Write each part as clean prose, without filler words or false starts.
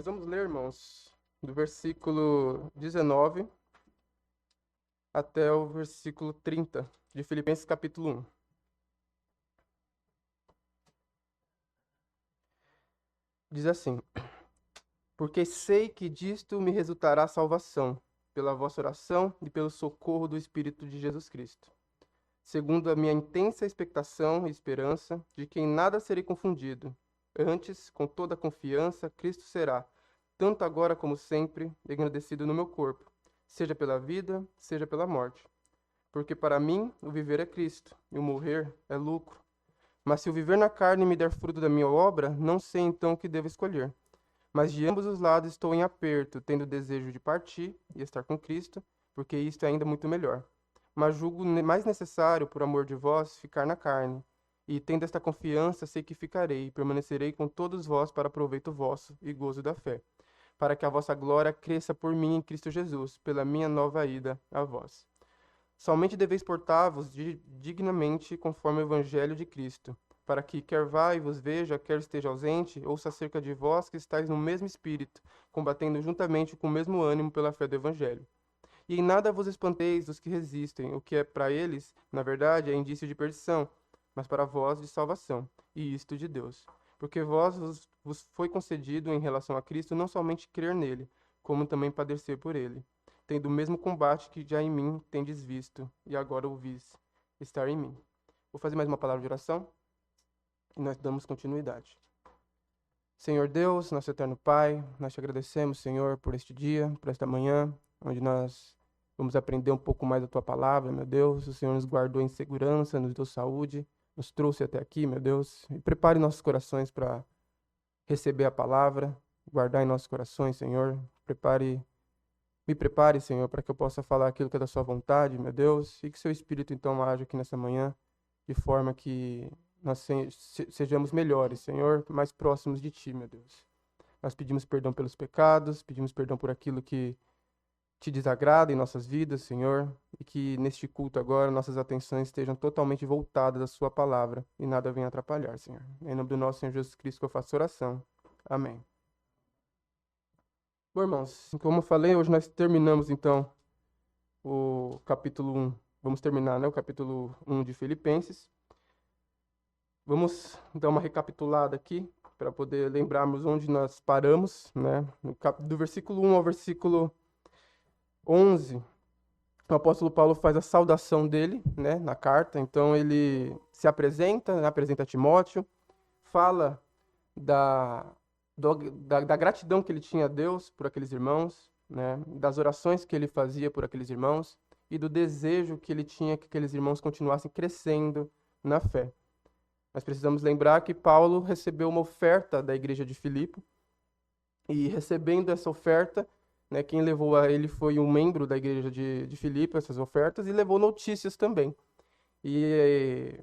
Nós vamos ler, irmãos, do versículo 19 até o versículo 30 de Filipenses capítulo 1. Diz assim: Porque sei que disto me resultará salvação, pela vossa oração e pelo socorro do Espírito de Jesus Cristo, segundo a minha intensa expectação e esperança, de que em nada serei confundido. Antes, com toda a confiança, Cristo será, tanto agora como sempre, engrandecido no meu corpo, seja pela vida, seja pela morte. Porque para mim o viver é Cristo, e o morrer é lucro. Mas se o viver na carne me der fruto da minha obra, não sei então o que devo escolher. Mas de ambos os lados estou em aperto, tendo desejo de partir e estar com Cristo, porque isto é ainda muito melhor. Mas julgo mais necessário, por amor de vós, ficar na carne. E tendo esta confiança, sei que ficarei e permanecerei com todos vós para proveito vosso e gozo da fé, para que a vossa glória cresça por mim em Cristo Jesus, pela minha nova ida a vós. Somente deveis portar-vos dignamente conforme o evangelho de Cristo, para que, quer vá e vos veja, quer esteja ausente, ouça acerca de vós que estáis no mesmo espírito, combatendo juntamente com o mesmo ânimo pela fé do evangelho. E em nada vos espanteis dos que resistem, o que é para eles, na verdade, é indício de perdição, mas para vós de salvação, e isto de Deus. Porque vos foi concedido em relação a Cristo não somente crer nele, como também padecer por ele, tendo o mesmo combate que já em mim tendes visto, e agora ouvis estar em mim. Vou fazer mais uma palavra de oração e nós damos continuidade. Senhor Deus, nosso eterno Pai, nós te agradecemos, Senhor, por este dia, por esta manhã, onde nós vamos aprender um pouco mais da tua palavra, meu Deus. O Senhor nos guardou em segurança, nos deu saúde, nos trouxe até aqui, meu Deus. E prepare nossos corações para receber a palavra, guardar em nossos corações, Senhor. Me prepare, Senhor, para que eu possa falar aquilo que é da sua vontade, meu Deus, e que seu Espírito então haja aqui nessa manhã, de forma que nós sejamos melhores, Senhor, mais próximos de ti, meu Deus. Nós pedimos perdão pelos pecados, pedimos perdão por aquilo que te desagrada em nossas vidas, Senhor, e que neste culto agora nossas atenções estejam totalmente voltadas à sua palavra e nada venha atrapalhar, Senhor. Em nome do nosso Senhor Jesus Cristo que eu faço oração. Amém. Bom, irmãos, como eu falei, hoje nós terminamos então o capítulo 1. Vamos terminar, né, o capítulo 1 de Filipenses. Vamos dar uma recapitulada aqui para poder lembrarmos onde nós paramos, né? Do versículo 1 ao versículo 11, o apóstolo Paulo faz a saudação dele, né, na carta. Então ele se apresenta, né, apresenta Timóteo, fala da, da gratidão que ele tinha a Deus por aqueles irmãos, né, das orações que ele fazia por aqueles irmãos e do desejo que ele tinha que aqueles irmãos continuassem crescendo na fé. Nós precisamos lembrar que Paulo recebeu uma oferta da igreja de Filipe, e recebendo essa oferta, né, quem levou a ele foi um membro da igreja de Filipe, essas ofertas, e levou notícias também. E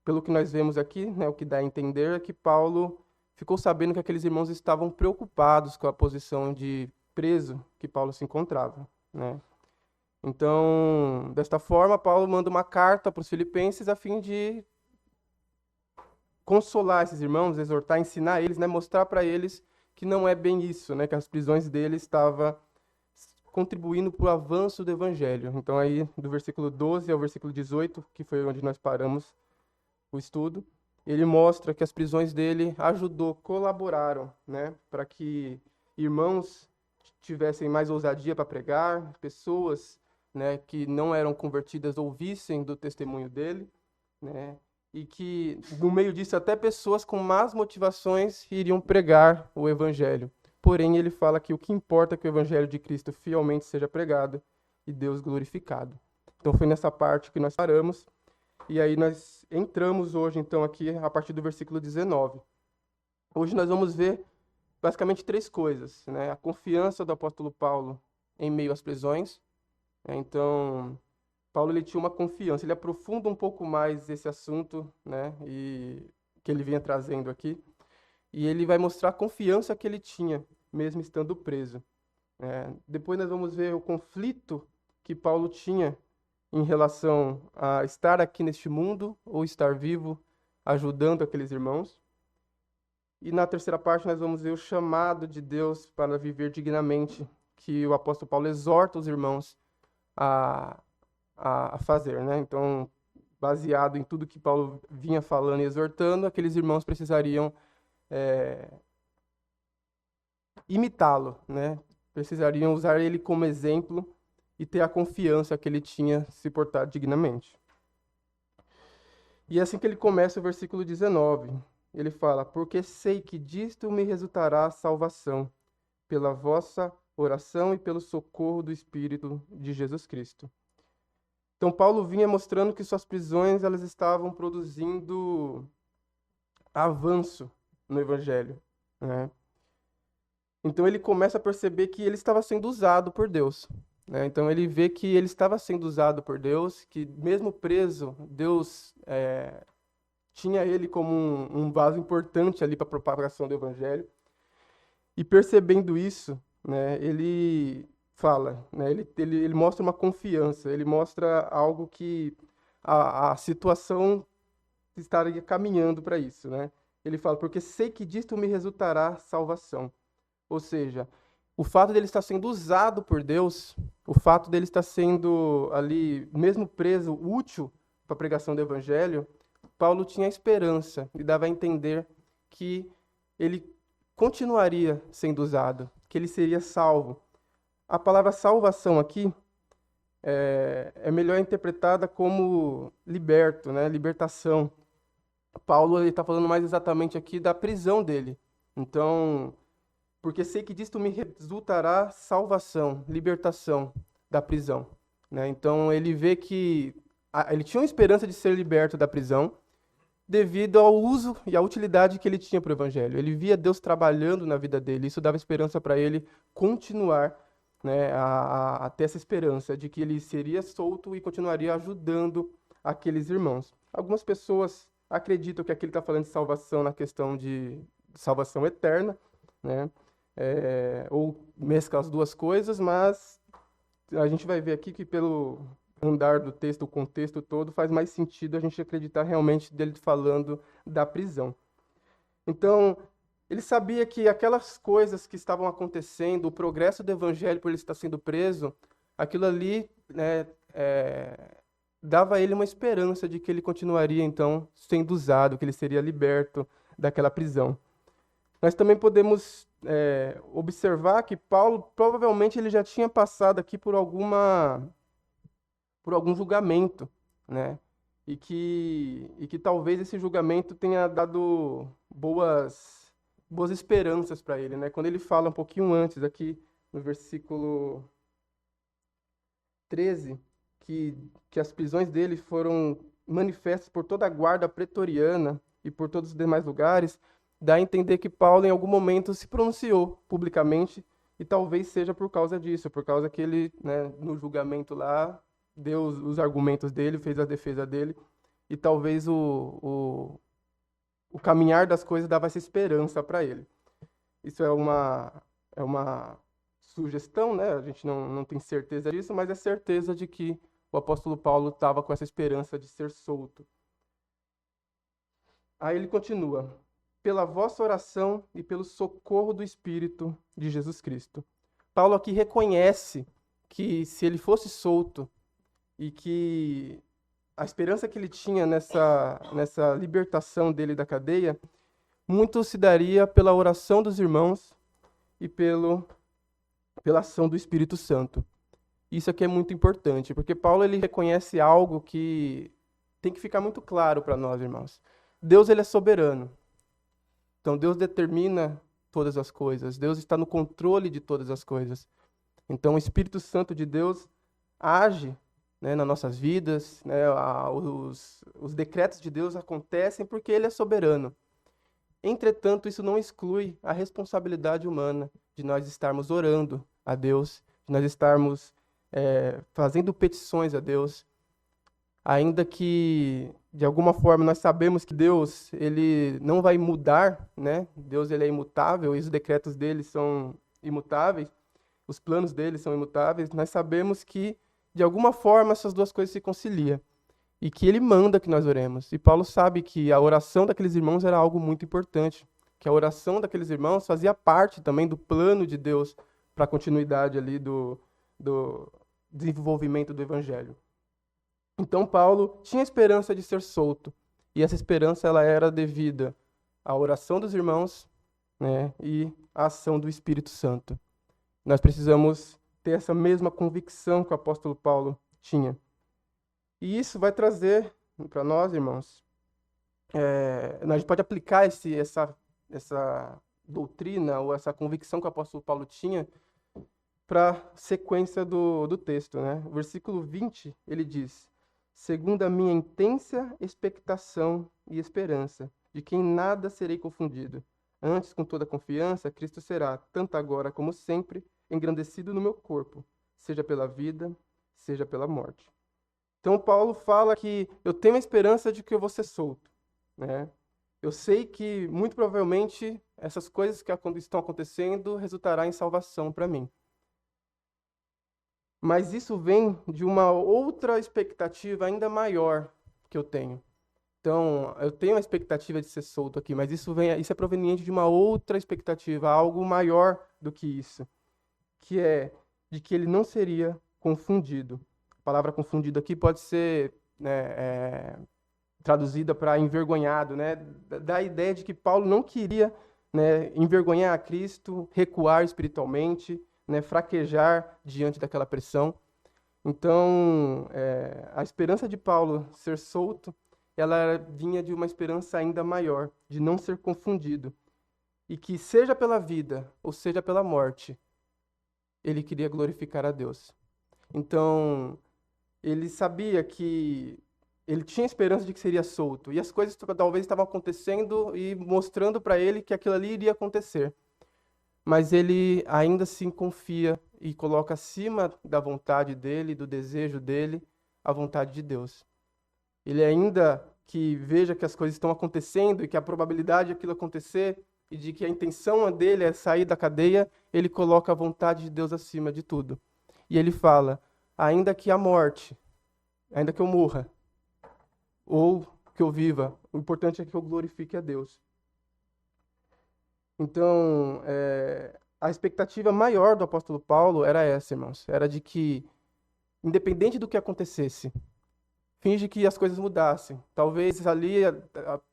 pelo que nós vemos aqui, né, o que dá a entender é que Paulo ficou sabendo que aqueles irmãos estavam preocupados com a posição de preso que Paulo se encontrava, né? Então, desta forma, Paulo manda uma carta para os filipenses a fim de consolar esses irmãos, exortar, ensinar eles, né, mostrar para eles que não é bem isso, né, que as prisões dele estavam contribuindo para o avanço do evangelho. Então aí, do versículo 12 ao versículo 18, que foi onde nós paramos o estudo, ele mostra que as prisões dele colaboraram, né, para que irmãos tivessem mais ousadia para pregar, pessoas, né, que não eram convertidas ouvissem do testemunho dele, né, e que, no meio disso, até pessoas com más motivações iriam pregar o evangelho. Porém, ele fala que o que importa é que o evangelho de Cristo fielmente seja pregado e Deus glorificado. Então, foi nessa parte que nós paramos. E aí nós entramos hoje, então, aqui a partir do versículo 19. Hoje nós vamos ver basicamente três coisas, né? A confiança do apóstolo Paulo em meio às prisões. Então, Paulo ele tinha uma confiança, ele aprofunda um pouco mais esse assunto, né, e que ele vinha trazendo aqui, e ele vai mostrar a confiança que ele tinha, mesmo estando preso. Depois nós vamos ver o conflito que Paulo tinha em relação a estar aqui neste mundo ou estar vivo, ajudando aqueles irmãos. E na terceira parte nós vamos ver o chamado de Deus para viver dignamente, que o apóstolo Paulo exorta os irmãos a, a fazer, né? Então, baseado em tudo que Paulo vinha falando e exortando, aqueles irmãos precisariam imitá-lo, né? Precisariam usar ele como exemplo e ter a confiança que ele tinha se portar dignamente. E é assim que ele começa o versículo 19. Ele fala: porque sei que disto me resultará a salvação, pela vossa oração e pelo socorro do Espírito de Jesus Cristo. Então, Paulo vinha mostrando que suas prisões elas estavam produzindo avanço no Evangelho, né? Então, ele começa a perceber que ele estava sendo usado por Deus, né? Então, ele vê que ele estava sendo usado por Deus, que mesmo preso, Deus tinha ele como um vaso importante ali para a propagação do Evangelho. E percebendo isso, né, ele fala, né, ele mostra uma confiança, ele mostra algo que a situação estaria caminhando para isso, né? Ele fala: porque sei que disto me resultará salvação. Ou seja, o fato dele estar sendo usado por Deus, o fato dele estar sendo ali, mesmo preso, útil para a pregação do Evangelho, Paulo tinha esperança e dava a entender que ele continuaria sendo usado, que ele seria salvo. A palavra salvação aqui é melhor interpretada como liberto, né? Libertação. Paulo está falando mais exatamente aqui da prisão dele. Então, porque sei que disto me resultará salvação, libertação da prisão, né? Então, ele vê que ele tinha uma esperança de ser liberto da prisão devido ao uso e à utilidade que ele tinha para o Evangelho. Ele via Deus trabalhando na vida dele. Isso dava esperança para ele continuar, né, a ter essa esperança de que ele seria solto e continuaria ajudando aqueles irmãos. Algumas pessoas acreditam que aqui ele está falando de salvação na questão de salvação eterna, né? Ou mescla as duas coisas, mas a gente vai ver aqui que pelo andar do texto, o contexto todo, faz mais sentido a gente acreditar realmente dele falando da prisão. Então, ele sabia que aquelas coisas que estavam acontecendo, o progresso do evangelho por ele estar sendo preso, aquilo ali, né, dava a ele uma esperança de que ele continuaria, então, sendo usado, que ele seria liberto daquela prisão. Nós também podemos observar que Paulo, provavelmente, ele já tinha passado aqui por algum julgamento, né? E que talvez esse julgamento tenha dado boas esperanças para ele, né? Quando ele fala um pouquinho antes, aqui no versículo 13, que as prisões dele foram manifestas por toda a guarda pretoriana e por todos os demais lugares, dá a entender que Paulo em algum momento se pronunciou publicamente, e talvez seja por causa disso, por causa que ele, né, no julgamento lá, deu os argumentos dele, fez a defesa dele, e talvez o caminhar das coisas dava essa esperança para ele. Isso é uma sugestão, né? A gente não tem certeza disso, mas é certeza de que o apóstolo Paulo estava com essa esperança de ser solto. Aí ele continua: pela vossa oração e pelo socorro do Espírito de Jesus Cristo. Paulo aqui reconhece que se ele fosse solto e que a esperança que ele tinha nessa libertação dele da cadeia, muito se daria pela oração dos irmãos e pela ação do Espírito Santo. Isso aqui é muito importante, porque Paulo ele reconhece algo que tem que ficar muito claro para nós, irmãos. Deus ele é soberano. Então Deus determina todas as coisas. Deus está no controle de todas as coisas. Então o Espírito Santo de Deus age, né, nas nossas vidas, né, os decretos de Deus acontecem porque ele é soberano. Entretanto, isso não exclui a responsabilidade humana de nós estarmos orando a Deus, de nós estarmos fazendo petições a Deus, ainda que, de alguma forma, nós sabemos que Deus ele não vai mudar, né? Deus ele é imutável e os decretos dele são imutáveis, os planos dele são imutáveis. Nós sabemos que, de alguma forma, essas duas coisas se conciliam e que ele manda que nós oremos. E Paulo sabe que a oração daqueles irmãos era algo muito importante, que a oração daqueles irmãos fazia parte também do plano de Deus para a continuidade ali do desenvolvimento do evangelho. Então Paulo tinha esperança de ser solto, e essa esperança ela era devida à oração dos irmãos, né, e à ação do Espírito Santo. Nós precisamos ter essa mesma convicção que o apóstolo Paulo tinha. E isso vai trazer para nós, irmãos, a gente pode aplicar essa doutrina ou essa convicção que o apóstolo Paulo tinha para a sequência do texto, né? O versículo 20, ele diz: segundo a minha intensa expectação e esperança, de que em nada serei confundido. Antes, com toda confiança, Cristo será, tanto agora como sempre, engrandecido no meu corpo, seja pela vida, seja pela morte. Então, Paulo fala que eu tenho a esperança de que eu vou ser solto, né? Eu sei que, muito provavelmente, essas coisas que estão acontecendo resultará em salvação para mim. Mas isso vem de uma outra expectativa ainda maior que eu tenho. Então, eu tenho a expectativa de ser solto aqui, mas isso é proveniente de uma outra expectativa, algo maior do que isso, que é de que ele não seria confundido. A palavra confundido aqui pode ser, né, traduzida para envergonhado, né? Da ideia de que Paulo não queria, né, envergonhar a Cristo, recuar espiritualmente, né, fraquejar diante daquela pressão. Então, a esperança de Paulo ser solto, ela vinha de uma esperança ainda maior, de não ser confundido. E que, seja pela vida ou seja pela morte, ele queria glorificar a Deus. Então, ele sabia que ele tinha esperança de que seria solto. E as coisas talvez estavam acontecendo e mostrando para ele que aquilo ali iria acontecer. Mas ele ainda assim confia e coloca acima da vontade dele, do desejo dele, a vontade de Deus. Ele ainda que veja que as coisas estão acontecendo e que a probabilidade de aquilo acontecer e de que a intenção dele é sair da cadeia, ele coloca a vontade de Deus acima de tudo. E ele fala, ainda que a morte, ainda que eu morra, ou que eu viva, o importante é que eu glorifique a Deus. Então, a expectativa maior do apóstolo Paulo era essa, irmãos. Era de que, independente do que acontecesse, finge que as coisas mudassem. Talvez ali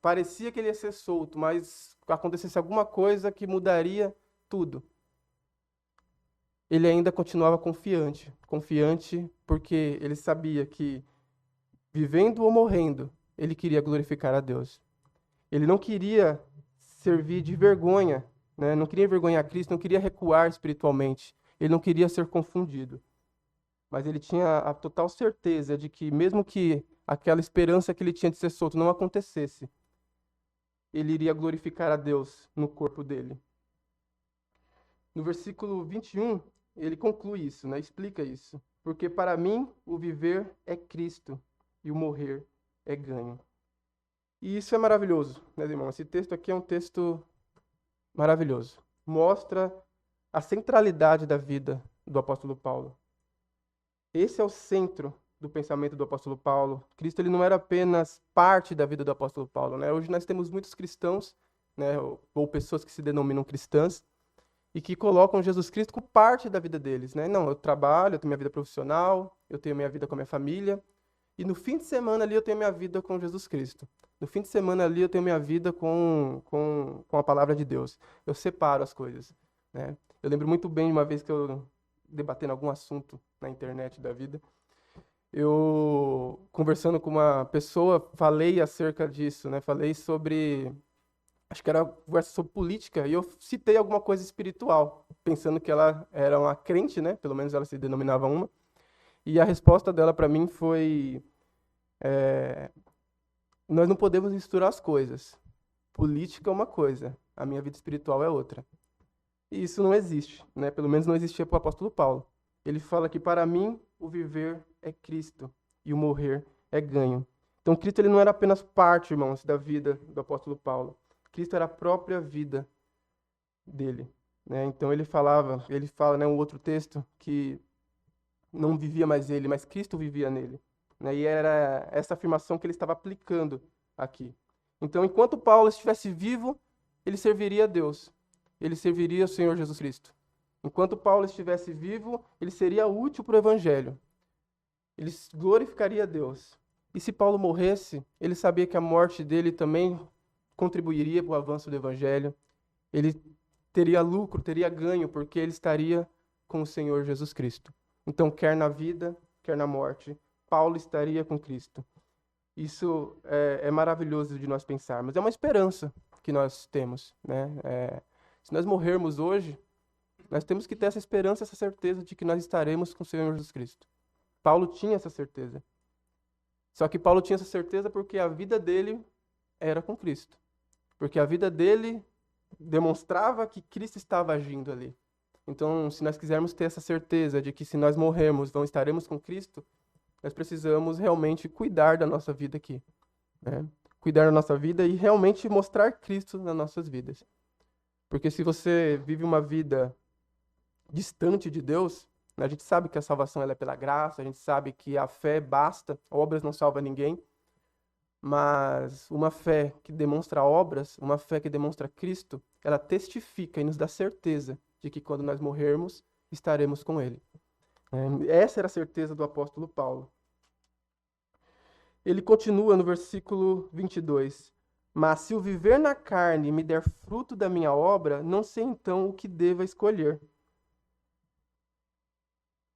parecia que ele ia ser solto, mas acontecesse alguma coisa que mudaria tudo. Ele ainda continuava confiante porque ele sabia que, vivendo ou morrendo, ele queria glorificar a Deus. Ele não queria servir de vergonha, né? Não queria envergonhar Cristo, não queria recuar espiritualmente. Ele não queria ser confundido. Mas ele tinha a total certeza de que, mesmo que aquela esperança que ele tinha de ser solto não acontecesse, ele iria glorificar a Deus no corpo dele. No versículo 21, ele conclui isso, né? Explica isso. Porque para mim o viver é Cristo e o morrer é ganho. E isso é maravilhoso, né, irmão? Esse texto aqui é um texto maravilhoso. Mostra a centralidade da vida do apóstolo Paulo. Esse é o centro do pensamento do apóstolo Paulo. Cristo ele não era apenas parte da vida do apóstolo Paulo, né? Hoje nós temos muitos cristãos, né, ou pessoas que se denominam cristãs, e que colocam Jesus Cristo como parte da vida deles, né? Não, eu trabalho, eu tenho minha vida profissional, eu tenho minha vida com a minha família, e no fim de semana ali eu tenho minha vida com Jesus Cristo. No fim de semana ali eu tenho minha vida com a palavra de Deus. Eu separo as coisas, né? Eu lembro muito bem de uma vez que eu debatendo algum assunto na internet da vida, eu conversando com uma pessoa, falei acerca disso, né? Falei sobre, acho que era conversa sobre política, e eu citei alguma coisa espiritual, pensando que ela era uma crente, né? Pelo menos ela se denominava uma. E a resposta dela para mim foi: nós não podemos misturar as coisas. Política é uma coisa, a minha vida espiritual é outra. E isso não existe, né? Pelo menos não existia para o apóstolo Paulo. Ele fala que para mim o viver é Cristo e o morrer é ganho. Então Cristo ele não era apenas parte, irmãos, da vida do apóstolo Paulo. Cristo era a própria vida dele, né? Então ele fala, né, um outro texto que não vivia mais ele, mas Cristo vivia nele, né? E era essa afirmação que ele estava aplicando aqui. Então, enquanto Paulo estivesse vivo, ele serviria a Deus, ele serviria o Senhor Jesus Cristo. Enquanto Paulo estivesse vivo, ele seria útil para o Evangelho. Ele glorificaria a Deus. E se Paulo morresse, ele sabia que a morte dele também contribuiria para o avanço do Evangelho. Ele teria lucro, teria ganho, porque ele estaria com o Senhor Jesus Cristo. Então, quer na vida, quer na morte, Paulo estaria com Cristo. Isso é maravilhoso de nós pensarmos. É uma esperança que nós temos, né? Se nós morrermos hoje, nós temos que ter essa esperança, essa certeza de que nós estaremos com o Senhor Jesus Cristo. Paulo tinha essa certeza. Só que Paulo tinha essa certeza porque a vida dele era com Cristo. Porque a vida dele demonstrava que Cristo estava agindo ali. Então, se nós quisermos ter essa certeza de que se nós morrermos, estaremos com Cristo, nós precisamos realmente cuidar da nossa vida aqui, né? Cuidar da nossa vida e realmente mostrar Cristo nas nossas vidas. Porque se você vive uma vida distante de Deus, né, a gente sabe que a salvação ela é pela graça, a gente sabe que a fé basta, obras não salvam ninguém, mas uma fé que demonstra obras, uma fé que demonstra Cristo, ela testifica e nos dá certeza de que quando nós morrermos, estaremos com Ele. Essa era a certeza do apóstolo Paulo. Ele continua no versículo 22. Mas se o viver na carne me der fruto da minha obra, não sei então o que deva escolher.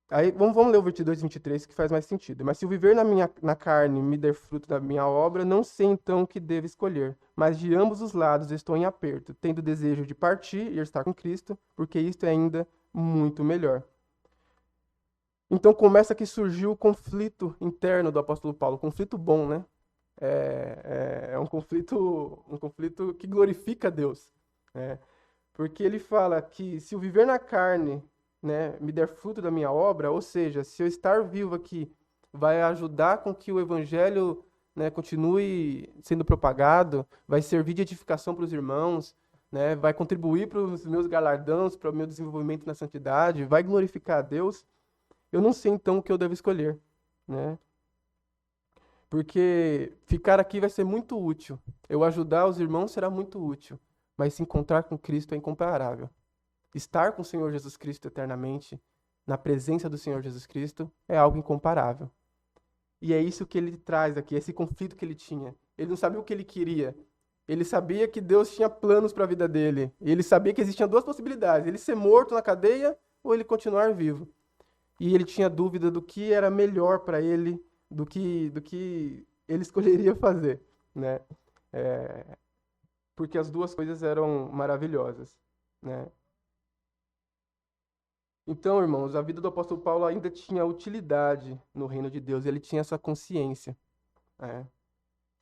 Aí, vamos ler o 22 e 23, que faz mais sentido. Mas se o viver na carne me der fruto da minha obra, não sei então o que devo escolher. Mas de ambos os lados estou em aperto, tendo desejo de partir e estar com Cristo, porque isto é ainda muito melhor. Então começa que surgiu o conflito interno do apóstolo Paulo, conflito bom, né? É um conflito que glorifica a Deus, né? Porque ele fala que se o viver na carne, né, me der fruto da minha obra, ou seja, se eu estar vivo aqui, vai ajudar com que o evangelho, né, continue sendo propagado, vai servir de edificação para os irmãos, né, vai contribuir para os meus galardões, para o meu desenvolvimento na santidade, vai glorificar a Deus, eu não sei então o que eu devo escolher, né? Porque ficar aqui vai ser muito útil. Eu ajudar os irmãos será muito útil, mas se encontrar com Cristo é incomparável. Estar com o Senhor Jesus Cristo eternamente, na presença do Senhor Jesus Cristo, é algo incomparável. E é isso que ele traz aqui, esse conflito que ele tinha. Ele não sabia o que ele queria. Ele sabia que Deus tinha planos para a vida dele. E ele sabia que existiam duas possibilidades: ele ser morto na cadeia ou ele continuar vivo. E ele tinha dúvida do que era melhor para ele, do que ele escolheria fazer, né? Porque as duas coisas eram maravilhosas, né? Então, irmãos, a vida do apóstolo Paulo ainda tinha utilidade no reino de Deus, ele tinha essa consciência, né?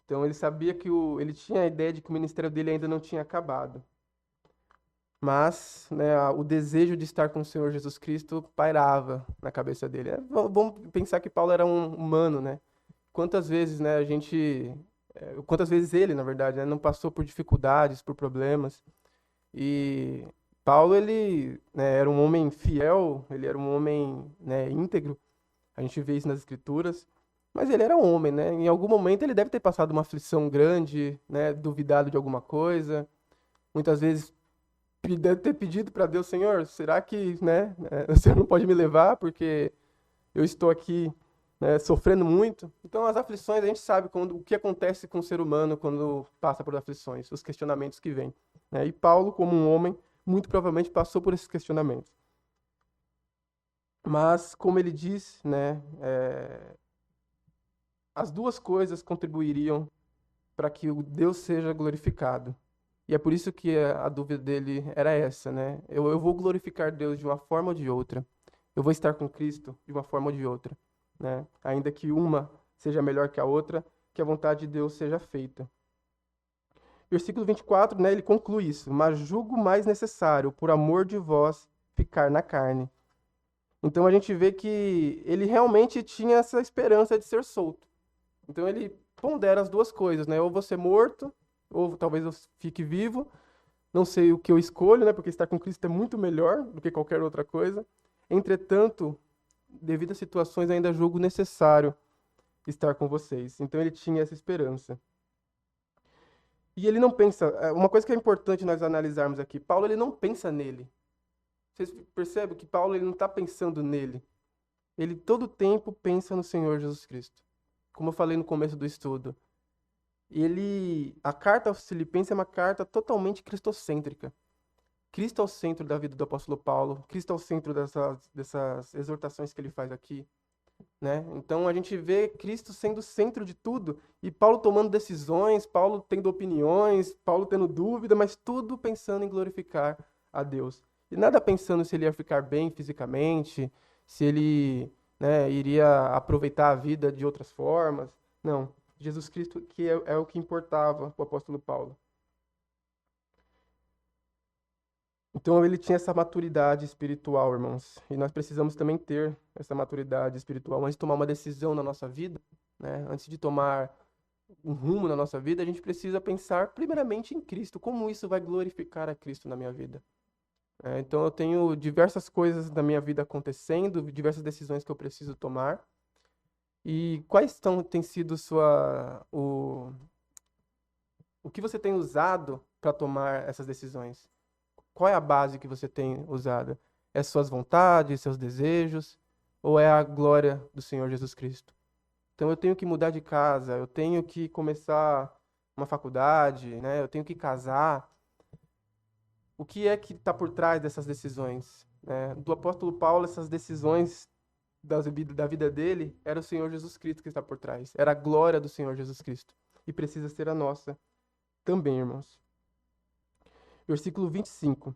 Então, ele sabia que ele tinha a ideia de que o ministério dele ainda não tinha acabado. Mas, né, o desejo de estar com o Senhor Jesus Cristo pairava na cabeça dele. Vamos pensar que Paulo era um humano, né? Quantas vezes, né, quantas vezes ele, na verdade, né, não passou por dificuldades, por problemas. E Paulo, ele, né, era um homem fiel, ele era um homem, né, íntegro. A gente vê isso nas Escrituras. Mas ele era um homem, né? Em algum momento ele deve ter passado uma aflição grande, né, duvidado de alguma coisa. Muitas vezes deve ter pedido para Deus: Senhor, será que, né, o Senhor não pode me levar porque eu estou aqui, né, sofrendo muito? Então, as aflições, a gente sabe o que acontece com o ser humano quando passa por aflições, os questionamentos que vêm, né? E Paulo, como um homem, muito provavelmente passou por esses questionamentos. Mas, como ele diz, né, as duas coisas contribuiriam para que o Deus seja glorificado. E é por isso que a dúvida dele era essa, né? Eu vou glorificar Deus de uma forma ou de outra. Eu vou estar com Cristo de uma forma ou de outra, né? Ainda que uma seja melhor que a outra, que a vontade de Deus seja feita. Versículo 24, né, ele conclui isso: mas julgo mais necessário, por amor de vós, ficar na carne. Então a gente vê que ele realmente tinha essa esperança de ser solto. Então ele pondera as duas coisas, né? Ou vou ser morto, ou talvez eu fique vivo. Não sei o que eu escolho, né? Porque estar com Cristo é muito melhor do que qualquer outra coisa. Entretanto, devido às situações, ainda julgo necessário estar com vocês. Então ele tinha essa esperança. E ele não pensa, uma coisa que é importante nós analisarmos aqui, Paulo ele não pensa nele. Vocês percebem que Paulo ele não está pensando nele. Ele todo tempo pensa no Senhor Jesus Cristo. Como eu falei no começo do estudo. A carta aos Filipenses é uma carta totalmente cristocêntrica. Cristo é o centro da vida do apóstolo Paulo, Cristo é o centro dessas exortações que ele faz aqui, né? Então a gente vê Cristo sendo o centro de tudo e Paulo tomando decisões, Paulo tendo opiniões, Paulo tendo dúvida, mas tudo pensando em glorificar a Deus. E nada pensando se ele ia ficar bem fisicamente, se ele, né, iria aproveitar a vida de outras formas. Não, Jesus Cristo que é o que importava para o apóstolo Paulo. Então ele tinha essa maturidade espiritual, irmãos. E nós precisamos também ter essa maturidade espiritual antes de tomar uma decisão na nossa vida, né? Antes de tomar um rumo na nossa vida, a gente precisa pensar primeiramente em Cristo, como isso vai glorificar a Cristo na minha vida. Então eu tenho diversas coisas na minha vida acontecendo, diversas decisões que eu preciso tomar. E tem sido o que você tem usado para tomar essas decisões? Qual é a base que você tem usado? É suas vontades, seus desejos? Ou é a glória do Senhor Jesus Cristo? Então eu tenho que mudar de casa, eu tenho que começar uma faculdade, né? Eu tenho que casar. O que é que está por trás dessas decisões? Né? Do apóstolo Paulo, essas decisões da vida dele, era o Senhor Jesus Cristo que está por trás. Era a glória do Senhor Jesus Cristo. E precisa ser a nossa também, irmãos. Versículo 25.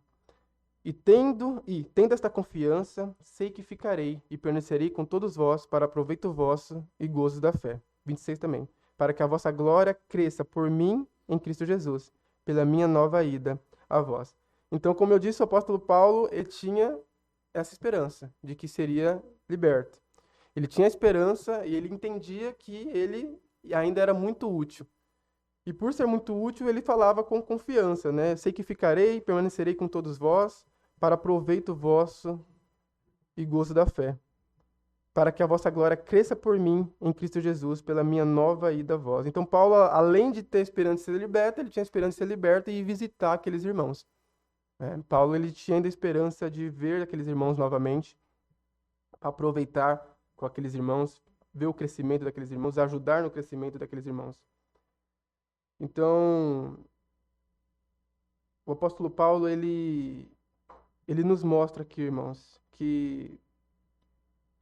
Tendo esta confiança, sei que ficarei e permanecerei com todos vós para proveito vosso e gozo da fé. 26 também. Para que a vossa glória cresça por mim em Cristo Jesus, pela minha nova ida a vós. Então, como eu disse, o apóstolo Paulo, ele tinha essa esperança de que seria liberto. Ele tinha esperança e ele entendia que ele ainda era muito útil. E por ser muito útil, ele falava com confiança, né? Sei que ficarei, permanecerei com todos vós, para proveito vosso e gozo da fé, para que a vossa glória cresça por mim em Cristo Jesus, pela minha nova ida a vós. Então, Paulo, além de ter esperança de ser liberto, ele tinha esperança de ser liberto e visitar aqueles irmãos. Paulo, ele tinha ainda esperança de ver aqueles irmãos novamente, aproveitar com aqueles irmãos, ver o crescimento daqueles irmãos, ajudar no crescimento daqueles irmãos. Então, o apóstolo Paulo, ele nos mostra aqui, irmãos, que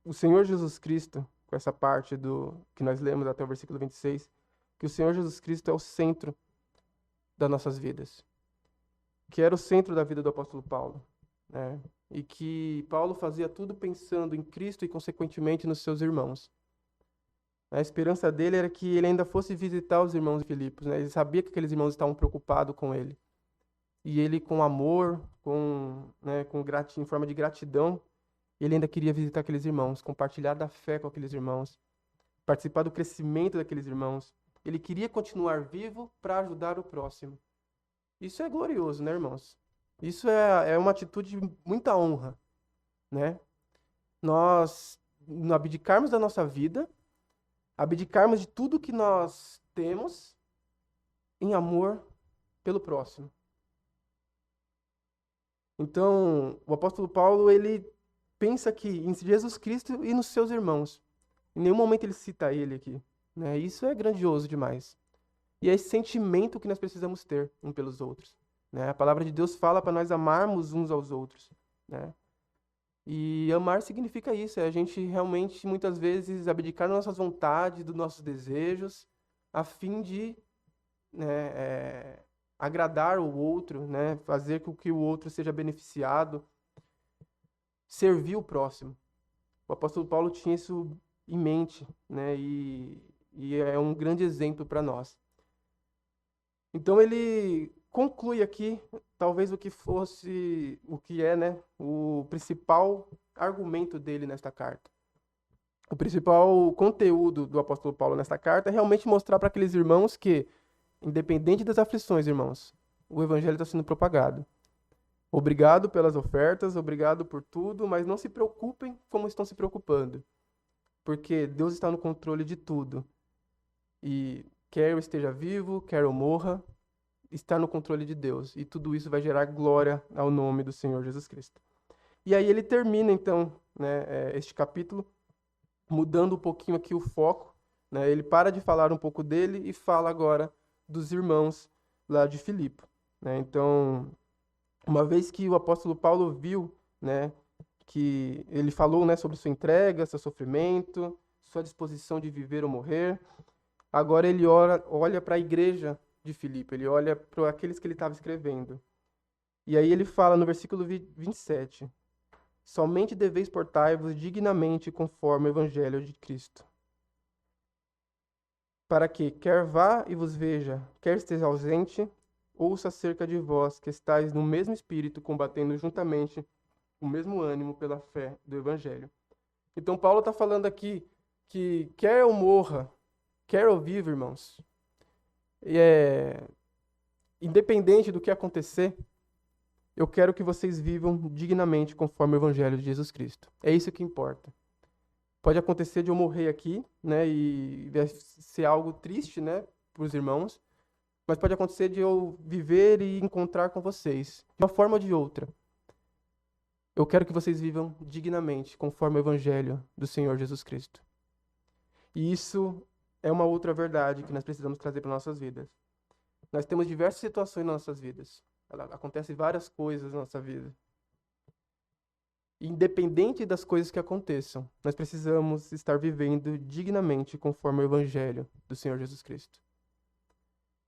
o Senhor Jesus Cristo, com essa parte do que nós lemos até o versículo 26, que o Senhor Jesus Cristo é o centro das nossas vidas, que era o centro da vida do apóstolo Paulo, né? E que Paulo fazia tudo pensando em Cristo e, consequentemente, nos seus irmãos. A esperança dele era que ele ainda fosse visitar os irmãos de Filipos, né? Ele sabia que aqueles irmãos estavam preocupados com ele. E ele, com amor, em forma de gratidão, ele ainda queria visitar aqueles irmãos, compartilhar da fé com aqueles irmãos, participar do crescimento daqueles irmãos. Ele queria continuar vivo para ajudar o próximo. Isso é glorioso, né, irmãos? Isso é uma atitude de muita honra, né? Nós abdicarmos da nossa vida, abdicarmos de tudo que nós temos em amor pelo próximo. Então, o apóstolo Paulo, ele pensa aqui em Jesus Cristo e nos seus irmãos. Em nenhum momento ele cita ele aqui, né? Isso é grandioso demais. E é esse sentimento que nós precisamos ter uns pelos outros, né? A palavra de Deus fala para nós amarmos uns aos outros, né? E amar significa isso, é a gente realmente, muitas vezes, abdicar das nossas vontades, dos nossos desejos, a fim de, né, agradar o outro, né? Fazer com que o outro seja beneficiado, servir o próximo. O apóstolo Paulo tinha isso em mente, né? E é um grande exemplo para nós. Então ele conclui aqui, talvez o que é, né, o principal argumento dele nesta carta. O principal conteúdo do apóstolo Paulo nesta carta é realmente mostrar para aqueles irmãos que, independente das aflições, irmãos, o evangelho está sendo propagado. Obrigado pelas ofertas, obrigado por tudo, mas não se preocupem como estão se preocupando, porque Deus está no controle de tudo. E quer eu esteja vivo, quer eu morra, estar no controle de Deus. E tudo isso vai gerar glória ao nome do Senhor Jesus Cristo. E aí ele termina, então, né, este capítulo, mudando um pouquinho aqui o foco, né? Ele para de falar um pouco dele e fala agora dos irmãos lá de Filipe, né? Então, uma vez que o apóstolo Paulo viu, né, que ele falou, né, sobre sua entrega, seu sofrimento, sua disposição de viver ou morrer, agora ele olha para a igreja de Filipe, ele olha para aqueles que ele estava escrevendo. E aí ele fala no versículo 27, somente deveis portar-vos dignamente conforme o evangelho de Cristo. Para que, quer vá e vos veja, quer esteja ausente, ouça acerca de vós, que estáis no mesmo espírito, combatendo juntamente o mesmo ânimo pela fé do evangelho. Então Paulo está falando aqui que quer eu morra, quer eu viva, irmãos, independente do que acontecer, eu quero que vocês vivam dignamente conforme o evangelho de Jesus Cristo. É isso que importa. Pode acontecer de eu morrer aqui, né, e vai ser algo triste, né, para os irmãos, mas pode acontecer de eu viver e encontrar com vocês, de uma forma ou de outra. Eu quero que vocês vivam dignamente, conforme o evangelho do Senhor Jesus Cristo. E isso é uma outra verdade que nós precisamos trazer para nossas vidas. Nós temos diversas situações nas nossas vidas. Acontecem várias coisas na nossa vida. Independente das coisas que aconteçam, nós precisamos estar vivendo dignamente conforme o evangelho do Senhor Jesus Cristo.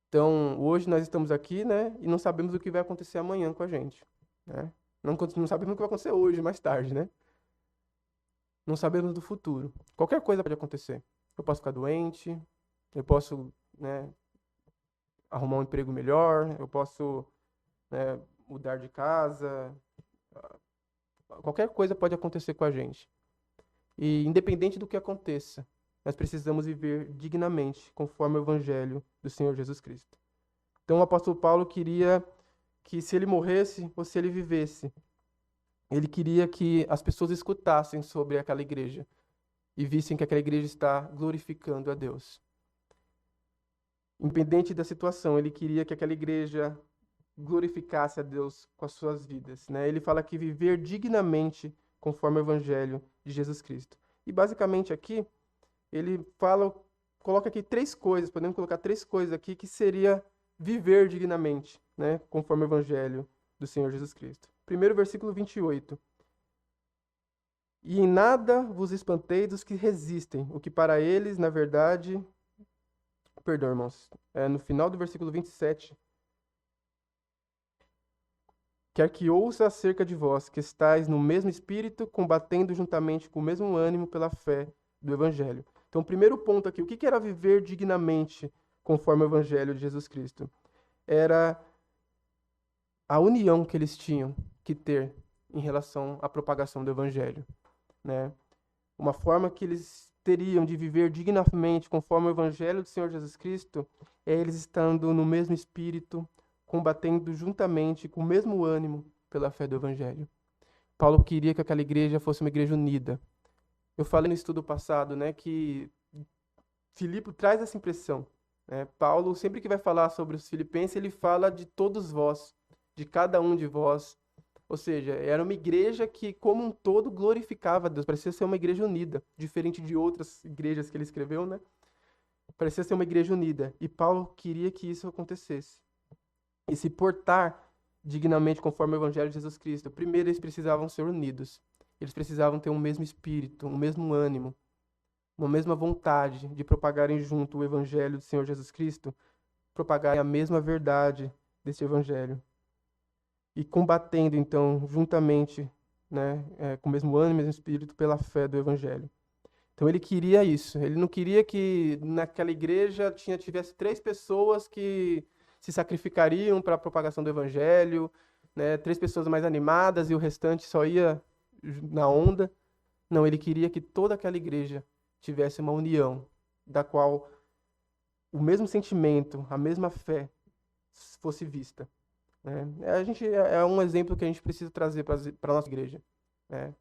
Então, hoje nós estamos aqui, né, e não sabemos o que vai acontecer amanhã com a gente, né? Não sabemos o que vai acontecer hoje, mais tarde, né? Não sabemos do futuro. Qualquer coisa pode acontecer. Eu posso ficar doente, eu posso, né, arrumar um emprego melhor, eu posso, né, mudar de casa. Qualquer coisa pode acontecer com a gente. E independente do que aconteça, nós precisamos viver dignamente, conforme o evangelho do Senhor Jesus Cristo. Então o apóstolo Paulo queria que se ele morresse ou se ele vivesse, ele queria que as pessoas escutassem sobre aquela igreja e vissem que aquela igreja está glorificando a Deus. Independente da situação, ele queria que aquela igreja glorificasse a Deus com as suas vidas, né? Ele fala que viver dignamente conforme o evangelho de Jesus Cristo. E basicamente aqui ele coloca aqui três coisas, podemos colocar três coisas aqui que seria viver dignamente, né, conforme o evangelho do Senhor Jesus Cristo. Primeiro versículo 28. E em nada vos espantei dos que resistem, o que para eles, na verdade, perdão, irmãos, no final do versículo 27, quer que ouça acerca de vós, que estáis no mesmo espírito, combatendo juntamente com o mesmo ânimo pela fé do evangelho. Então, o primeiro ponto aqui, o que era viver dignamente conforme o evangelho de Jesus Cristo? Era a união que eles tinham que ter em relação à propagação do evangelho, né? Uma forma que eles teriam de viver dignamente conforme o evangelho do Senhor Jesus Cristo é eles estando no mesmo espírito, combatendo juntamente com o mesmo ânimo pela fé do evangelho. Paulo queria que aquela igreja fosse uma igreja unida. Eu falei no estudo passado, né, que Filipe traz essa impressão, né? Paulo, sempre que vai falar sobre os filipenses, ele fala de todos vós, de cada um de vós. Ou seja, era uma igreja que, como um todo, glorificava a Deus. Parecia ser uma igreja unida, diferente de outras igrejas que ele escreveu, né? Parecia ser uma igreja unida. E Paulo queria que isso acontecesse. E se portar dignamente conforme o evangelho de Jesus Cristo. Primeiro, eles precisavam ser unidos. Eles precisavam ter um mesmo espírito, um mesmo ânimo, uma mesma vontade de propagarem junto o evangelho do Senhor Jesus Cristo, propagarem a mesma verdade desse evangelho. E combatendo, então, juntamente, né, com o mesmo ânimo e mesmo espírito, pela fé do evangelho. Então ele queria isso. Ele não queria que naquela igreja tivesse 3 pessoas que se sacrificariam para a propagação do evangelho, né, 3 pessoas mais animadas e o restante só ia na onda. Não, ele queria que toda aquela igreja tivesse uma união, da qual o mesmo sentimento, a mesma fé fosse vista. É um exemplo que a gente precisa trazer para a nossa igreja. Né?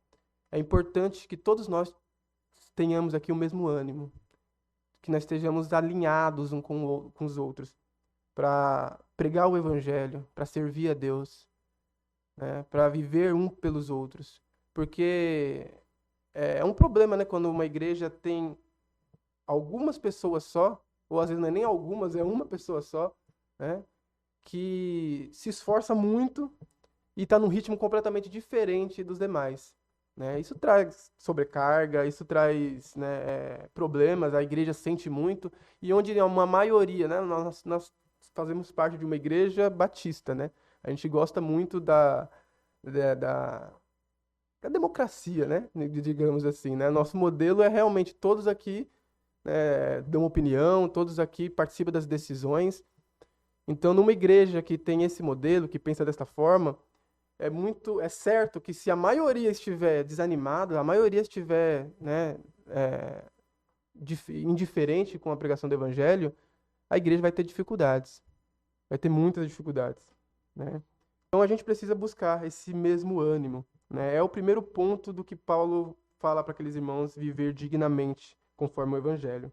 É importante que todos nós tenhamos aqui o mesmo ânimo, que nós estejamos alinhados com os outros, para pregar o evangelho, para servir a Deus, né, para viver um pelos outros. Porque é um problema, né, quando uma igreja tem algumas pessoas só, ou às vezes não é nem algumas, é uma pessoa só, né, que se esforça muito e está num ritmo completamente diferente dos demais, né? Isso traz sobrecarga, isso traz, né, problemas, a igreja sente muito, e onde uma maioria, né, nós fazemos parte de uma igreja batista, né? A gente gosta muito da, da, da democracia, né? Digamos assim, né? Nosso modelo é realmente todos aqui dão opinião, todos aqui participam das decisões. Então, numa igreja que tem esse modelo, que pensa desta forma, é certo que se a maioria estiver desanimada, a maioria estiver, né, indiferente com a pregação do evangelho, a igreja vai ter dificuldades, vai ter muitas dificuldades, né? Então a gente precisa buscar esse mesmo ânimo, né? É o primeiro ponto do que Paulo fala para aqueles irmãos viver dignamente conforme o evangelho.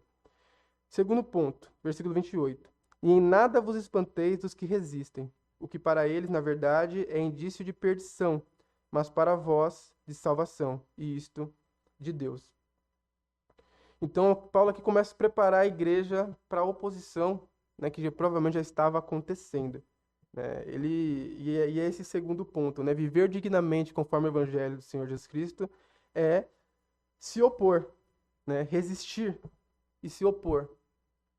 Segundo ponto, versículo 28. E em nada vos espanteis dos que resistem, o que para eles, na verdade, é indício de perdição, mas para vós de salvação, e isto de Deus. Então, Paulo aqui começa a preparar a igreja para a oposição, né, que provavelmente já estava acontecendo. Né? E é esse segundo ponto, né? Viver dignamente conforme o evangelho do Senhor Jesus Cristo é se opor, né? Resistir e se opor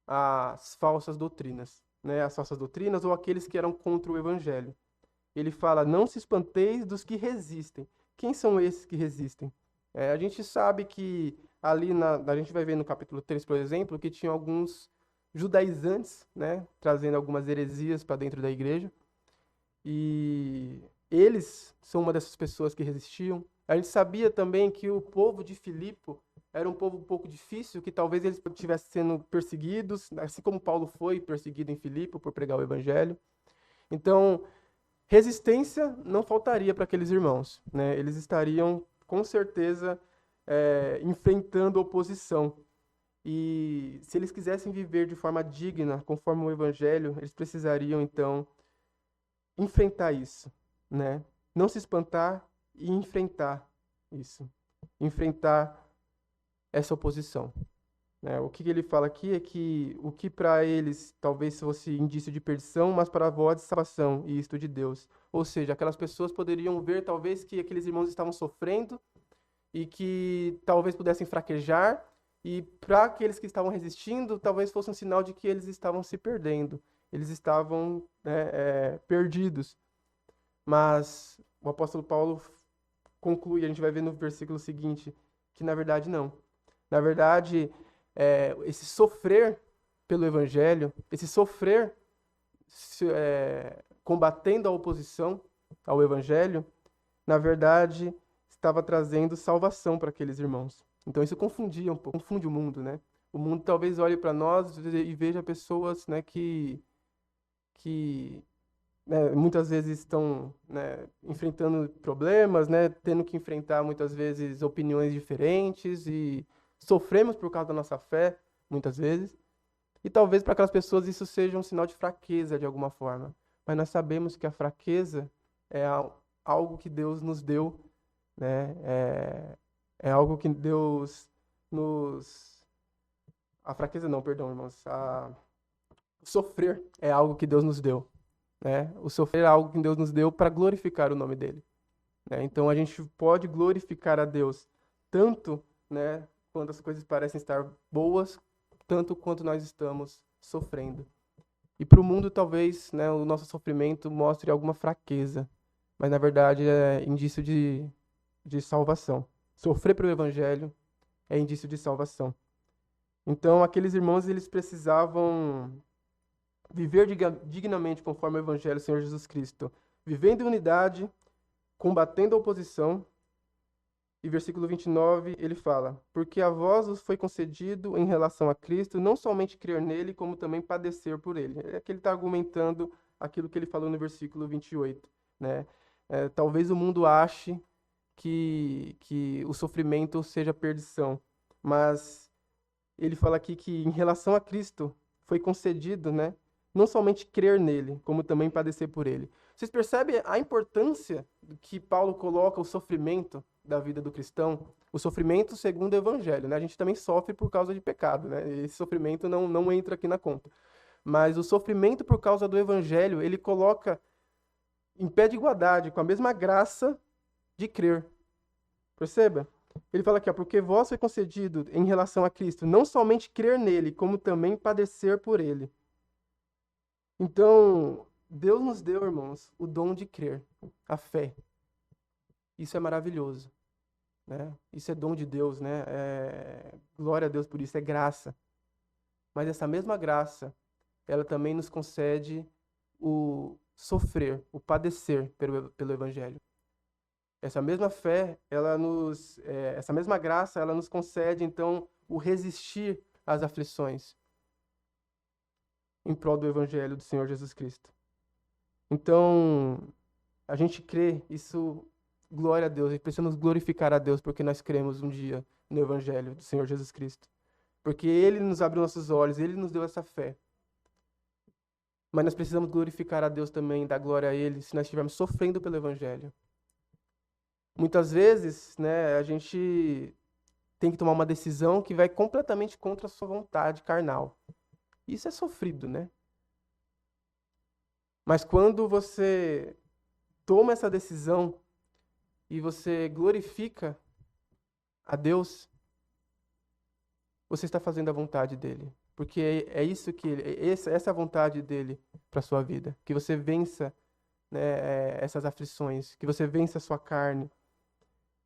às falsas doutrinas, né? As falsas doutrinas ou aqueles que eram contra o evangelho. Ele fala: não se espanteis dos que resistem. Quem são esses que resistem? A gente sabe que a gente vai ver no capítulo 3, por exemplo, que tinha alguns judaizantes, né, trazendo algumas heresias para dentro da igreja. E eles são uma dessas pessoas que resistiam. A gente sabia também que o povo de Filipe era um povo um pouco difícil, que talvez eles estivessem sendo perseguidos, assim como Paulo foi perseguido em Filipe por pregar o evangelho. Então, resistência não faltaria para aqueles irmãos, né? Eles estariam, com certeza, enfrentando oposição. E se eles quisessem viver de forma digna, conforme o evangelho, eles precisariam, então, enfrentar isso, né? Não se espantar e enfrentar isso. Enfrentar essa oposição. Né? O que ele fala aqui é que o que para eles talvez fosse indício de perdição, mas para vós de salvação, e isto de Deus. Ou seja, aquelas pessoas poderiam ver talvez que aqueles irmãos estavam sofrendo e que talvez pudessem fraquejar, e para aqueles que estavam resistindo, talvez fosse um sinal de que eles estavam se perdendo, eles estavam perdidos. Mas o apóstolo Paulo conclui, a gente vai ver no versículo seguinte, que na verdade não. Na verdade, esse sofrer pelo evangelho, esse sofrer combatendo a oposição ao evangelho, na verdade, estava trazendo salvação para aqueles irmãos. Então isso confundia um pouco, confunde o mundo, né? O mundo talvez olhe para nós e veja pessoas, né, que né, muitas vezes estão, né, enfrentando problemas, né, tendo que enfrentar muitas vezes opiniões diferentes e sofremos por causa da nossa fé, muitas vezes. E talvez para aquelas pessoas isso seja um sinal de fraqueza de alguma forma. Mas nós sabemos que a fraqueza é algo que Deus nos deu, né? É algo que Deus nos... A fraqueza não, perdão, irmãos. O sofrer é algo que Deus nos deu, né? O sofrer é algo que Deus nos deu para glorificar o nome dele, né? Então a gente pode glorificar a Deus tanto, né, quando as coisas parecem estar boas, tanto quanto nós estamos sofrendo. E para o mundo talvez, né, o nosso sofrimento mostre alguma fraqueza, mas na verdade é indício de salvação. Sofrer pelo evangelho é indício de salvação. Então aqueles irmãos, eles precisavam viver dignamente conforme o evangelho do Senhor Jesus Cristo, vivendo em unidade, combatendo a oposição. E versículo 29, ele fala: porque a vós vos foi concedido em relação a Cristo, não somente crer nele, como também padecer por ele. É que ele está argumentando aquilo que ele falou no versículo 28, né? Talvez o mundo ache que o sofrimento seja perdição, mas ele fala aqui que em relação a Cristo foi concedido, né? não somente crer nele, como também padecer por ele. Vocês percebem a importância que Paulo coloca o sofrimento da vida do cristão? O sofrimento segundo o evangelho, né? A gente também sofre por causa de pecado, né? Esse sofrimento não entra aqui na conta. Mas o sofrimento por causa do evangelho, ele coloca em pé de igualdade, com a mesma graça de crer. Perceba? Ele fala aqui, ó, porque vós foi concedido em relação a Cristo, não somente crer nele, como também padecer por ele. Então, Deus nos deu, irmãos, o dom de crer, a fé. Isso é maravilhoso, né? Isso é dom de Deus, né? Glória a Deus por isso, é graça. Mas essa mesma graça, ela também nos concede o sofrer, o padecer pelo Evangelho. Essa mesma fé, essa mesma graça, ela nos concede, então, o resistir às aflições em prol do Evangelho do Senhor Jesus Cristo. Então, a gente crê, isso, glória a Deus, e precisamos glorificar a Deus porque nós cremos um dia no Evangelho do Senhor Jesus Cristo. Porque Ele nos abriu nossos olhos, Ele nos deu essa fé. Mas nós precisamos glorificar a Deus também, dar glória a Ele, se nós estivermos sofrendo pelo Evangelho. Muitas vezes, né, a gente tem que tomar uma decisão que vai completamente contra a sua vontade carnal. Isso é sofrido, né? Mas quando você toma essa decisão e você glorifica a Deus, você está fazendo a vontade dele. Porque é isso que essa é a vontade dele para a sua vida. Que você vença, né, essas aflições, que você vença a sua carne,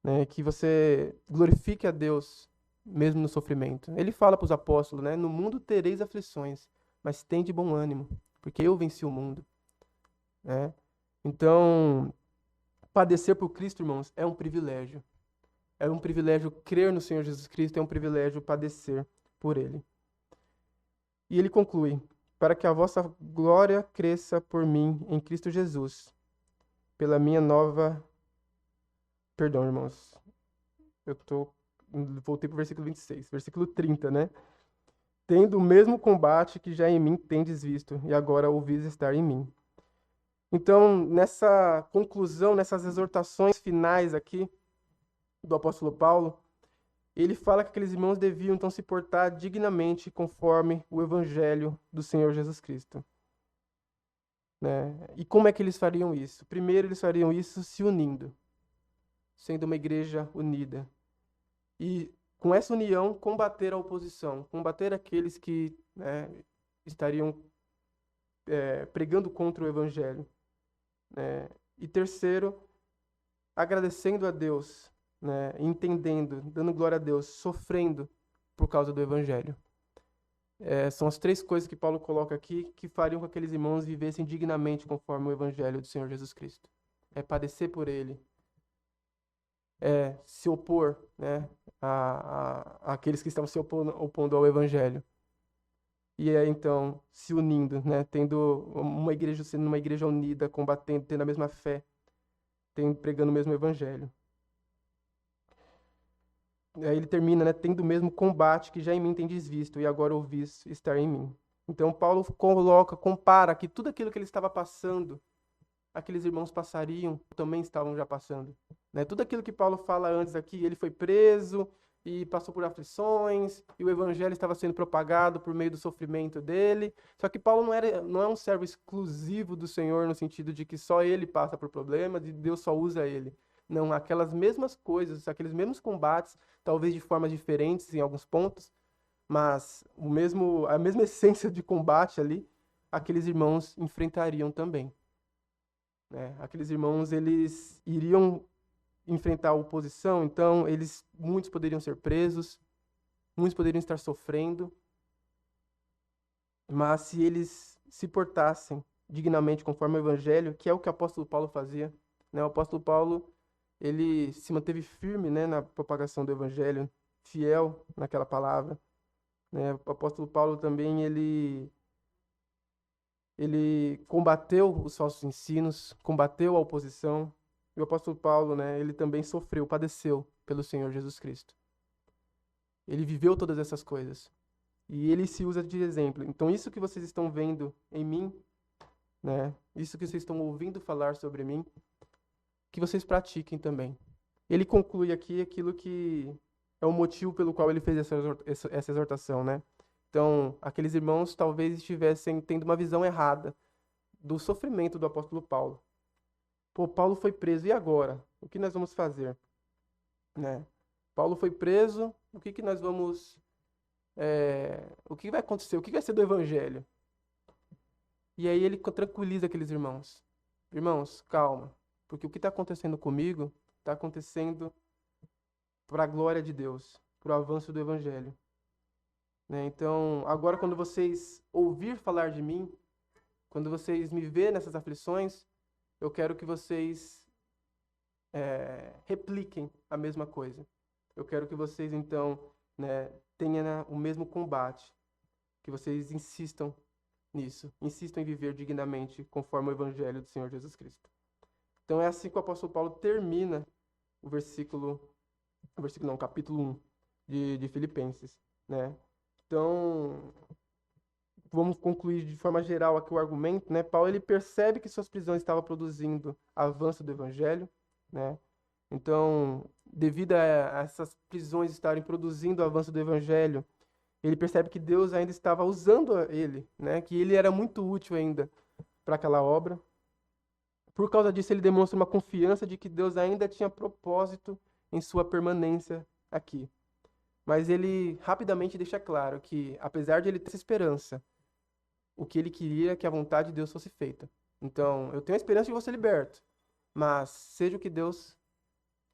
né, que você glorifique a Deus mesmo no sofrimento. Ele fala para os apóstolos, né, no mundo tereis aflições, mas tende bom ânimo, porque eu venci o mundo. Né? Então, padecer por Cristo, irmãos, é um privilégio. É um privilégio crer no Senhor Jesus Cristo, é um privilégio padecer por Ele. E ele conclui, para que a vossa glória cresça por mim em Cristo Jesus, pela minha nova... Perdão, irmãos. Voltei para o versículo 26, versículo 30, né? Tendo o mesmo combate que já em mim tendes visto, e agora ouvis estar em mim. Então, nessa conclusão, nessas exortações finais aqui do apóstolo Paulo, ele fala que aqueles irmãos deviam então se portar dignamente conforme o evangelho do Senhor Jesus Cristo. Né? E como é que eles fariam isso? Primeiro, eles fariam isso se unindo, sendo uma igreja unida. E com essa união, combater a oposição, combater aqueles que, né, estariam pregando contra o evangelho. E terceiro, agradecendo a Deus, né, entendendo, dando glória a Deus, sofrendo por causa do evangelho. São as três coisas que Paulo coloca aqui que fariam com que aqueles irmãos vivessem dignamente conforme o evangelho do Senhor Jesus Cristo. É padecer por ele, se opor, né, àqueles que estavam se opondo ao evangelho. E então se unindo, né, tendo uma igreja, sendo uma igreja unida, combatendo, tendo a mesma fé, pregando o mesmo evangelho. Aí ele termina, né, tendo o mesmo combate que já em mim tendes visto, e agora ouvis estar em mim. Então Paulo compara que tudo aquilo que ele estava passando, aqueles irmãos passariam, também estavam já passando. Né? Tudo aquilo que Paulo fala antes aqui, ele foi preso e passou por aflições, e o evangelho estava sendo propagado por meio do sofrimento dele. Só que Paulo não é um servo exclusivo do Senhor, no sentido de que só ele passa por problemas e Deus só usa ele. Não, aquelas mesmas coisas, aqueles mesmos combates, talvez de formas diferentes em alguns pontos, mas a mesma essência de combate ali, aqueles irmãos enfrentariam também. Né? Aqueles irmãos, eles iriam enfrentar a oposição, então muitos poderiam ser presos, muitos poderiam estar sofrendo, mas se eles se portassem dignamente conforme o evangelho, que é o que o apóstolo Paulo fazia, né? O apóstolo Paulo, ele se manteve firme, né, na propagação do evangelho, fiel naquela palavra. Né? O apóstolo Paulo também, ele combateu os falsos ensinos, combateu a oposição. E o apóstolo Paulo, né, ele também sofreu, padeceu pelo Senhor Jesus Cristo. Ele viveu todas essas coisas. E ele se usa de exemplo. Então, isso que vocês estão vendo em mim, né? Isso que vocês estão ouvindo falar sobre mim, que vocês pratiquem também. Ele conclui aqui aquilo que é o motivo pelo qual ele fez essa exortação, né? Então, aqueles irmãos talvez estivessem tendo uma visão errada do sofrimento do apóstolo Paulo. Pô, Paulo foi preso, e agora? O que nós vamos fazer? Né? Paulo foi preso, o que nós vamos... o que vai acontecer? O que vai ser do evangelho? E aí ele tranquiliza aqueles irmãos. Irmãos, calma, porque o que está acontecendo comigo está acontecendo para a glória de Deus, para o avanço do evangelho. Né? Então, agora quando vocês ouvir falar de mim, quando vocês me ver nessas aflições, eu quero que vocês repliquem a mesma coisa. Eu quero que vocês, então, né, tenham o mesmo combate, que vocês insistam nisso, insistam em viver dignamente conforme o evangelho do Senhor Jesus Cristo. Então é assim que o apóstolo Paulo termina o capítulo 1 de Filipenses, né? Então, vamos concluir de forma geral aqui o argumento, né? Paulo, ele percebe que suas prisões estavam produzindo avanço do evangelho, né? Então, devido a essas prisões estarem produzindo o avanço do evangelho, ele percebe que Deus ainda estava usando ele, né? Que ele era muito útil ainda para aquela obra. Por causa disso, ele demonstra uma confiança de que Deus ainda tinha propósito em sua permanência aqui. Mas ele rapidamente deixa claro que, apesar de ele ter essa esperança, o que ele queria é que a vontade de Deus fosse feita. Então, eu tenho a esperança de você liberto, mas seja o que Deus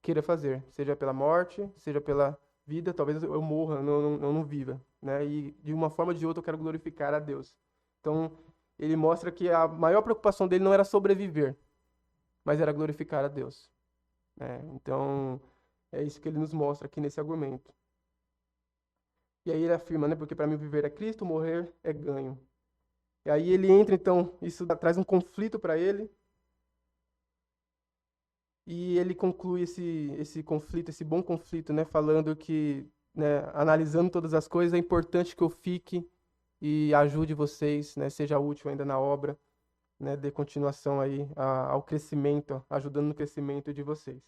queira fazer, seja pela morte, seja pela vida, talvez eu morra, eu não viva, né? E de uma forma ou de outra eu quero glorificar a Deus. Então, ele mostra que a maior preocupação dele não era sobreviver, mas era glorificar a Deus. Né? Então, é isso que ele nos mostra aqui nesse argumento. E aí ele afirma, né? Porque para mim viver é Cristo, morrer é ganho. E aí ele entra, então, isso traz um conflito para ele. E ele conclui esse conflito, esse bom conflito, né? Falando que, né, analisando todas as coisas, é importante que eu fique e ajude vocês, né? Seja útil ainda na obra, né? Dê continuação aí ao crescimento, ajudando no crescimento de vocês.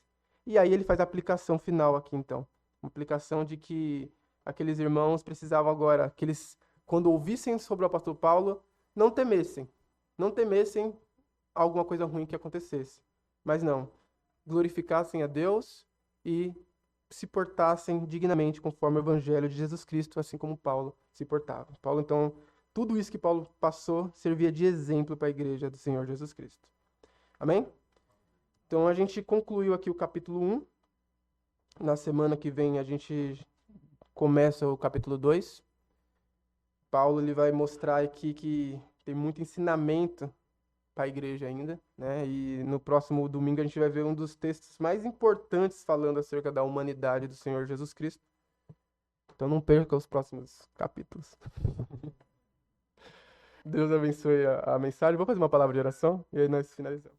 E aí ele faz a aplicação final aqui, então. Uma aplicação de que aqueles irmãos precisavam agora, que eles, quando ouvissem sobre o apóstolo Paulo, não temessem alguma coisa ruim que acontecesse. Mas não, glorificassem a Deus e se portassem dignamente conforme o evangelho de Jesus Cristo, assim como Paulo se portava. Paulo, então, tudo isso que Paulo passou servia de exemplo para a igreja do Senhor Jesus Cristo. Amém? Então, a gente concluiu aqui o capítulo 1. Na semana que vem, a gente começa o capítulo 2. Paulo ele vai mostrar aqui que tem muito ensinamento para a igreja ainda, né? E no próximo domingo a gente vai ver um dos textos mais importantes falando acerca da humanidade do Senhor Jesus Cristo. Então não perca os próximos capítulos. Deus abençoe a mensagem. Vou fazer uma palavra de oração e aí nós finalizamos.